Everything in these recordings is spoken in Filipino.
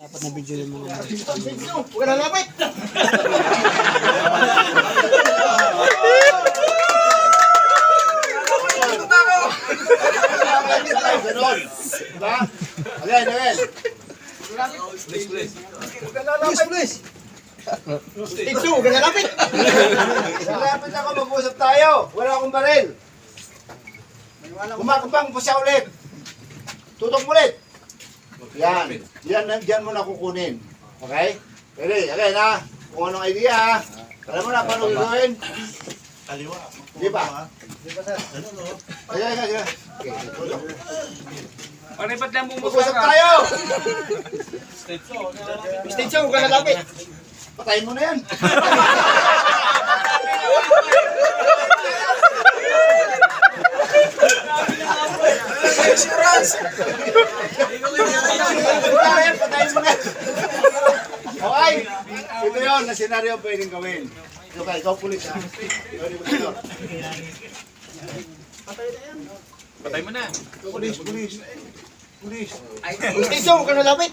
Dapat na video yung mga... Huwag ka na lapit! Ganon. Diba? Again. Please. Huwag ka na lapit. Stage 2, huwag ka na lapit. Lapit ako, mag-usap tayo. Wala akong baril. Kumakabang po siya ulit. Tutok mo ulit. Yan mo na kukunin. Okay? Ready? Okay na. Kung anong idea ha. Alam mo na paano gagawin? Kaliwa. Di ba? Di ba sir? Okay. Panipat lang Mag-usap tayo! Stage 2, huwag ka na lapit. Patayin mo na yan. Patayin mo na. Okay. Ito yun na senaryo pwedeng gawin. Okay, ikaw pulis ha. Patay mo na. Pulis. Stage 2, huwag ka na lapit.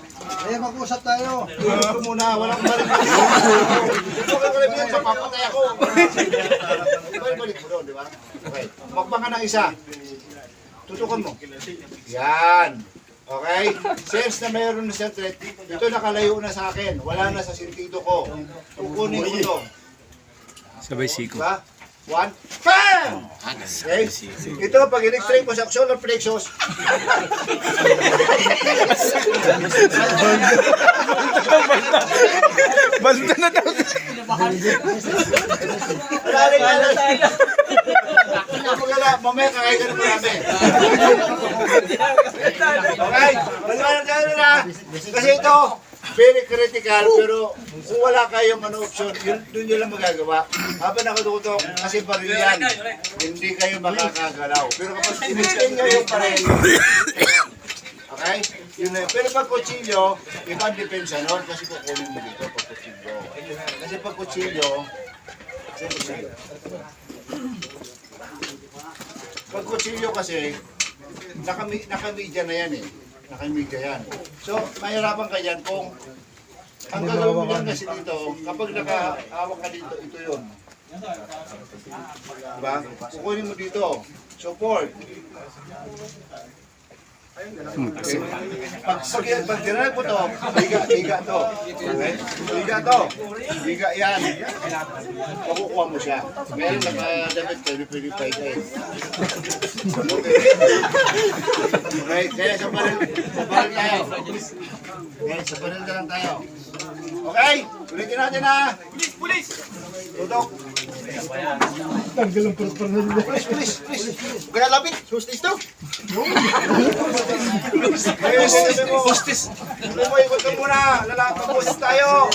Eh, mag-usap tayo. Ito muna, walang balik. Ito ka balik sa papatay ako. Balik mo doon, di ba? Okay. Makbang ka ng isa. Tutukan mo. Yan. Okay? Since na mayroon na siyang threat, ito nakalayo na sa akin. Wala na sa sentido ko. Kukunin ko ito. Sabay siko. Diba? 1, BAM! Okay? Ito, pag in-extreme ko sa solar plexus, Basta na daw. mamaya kakain mo namin. Okay? Maliwanag tayo na. Kasi ito, very critical, pero kung wala kayong option, doon nyo lang magagawa. Habang nakatutok, kasi baril yan, hindi kayo makakagalaw. Pero kapag in-extend nyo yung baril, okay? Yun na. Pero pag kutsilyo, iba ang depensa nun, kasi kukunin mo dito pag kutsilyo. Kasi pag kutsilyo, pag kutsilyo kasi, naka-media na yan eh. Naka-media yan. So, mahirapan ka yan kung ang gagawin mo yan kasi dito, kapag nakahawak ka dito, ito yun. Diba? Kukunin mo dito. Support. Okay. Pag dinarag mo to, higa to. Okay? Higa to. Higa yan. Makukuha mo siya. Ngayon, nakadamit kayo, pwede pa ito eh. Okay, kaya sa baril tayo. Okay, sa baril na lang tayo. Okay, ulitin natin na. Pulis! Tutok. Tanggal ang parang Please. Huwag ka na lapit. Hostis to. Hostis. Ikot ka muna. Mag-usap tayo.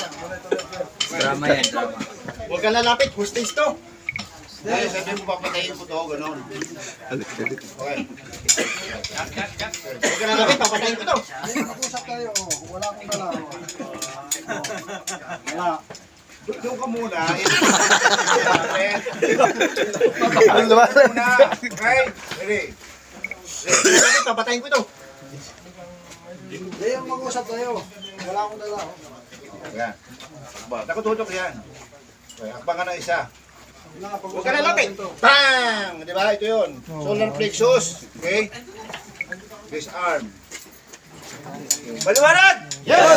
Drama yan, drama. Huwag ka na lapit. Hostis to. Dahil sabi mo papatayin ko to. Ganon. Okay. Huwag ka na lapit. Papatayin ko to. Mag-usap tayo. Wala akong dala. Wala. Doon ka muna. Okay? Ready? Papatayin ko to. Eh, mag-usap tayo. Wala akong dala. Yan. Nakututok yan. Okay, akbang ka ng isa. Huwag Huwag ka na lapit. Bang! Di ba? Ito yun. Solar plexus. Okay? Disarm. Maliwanag! Yes!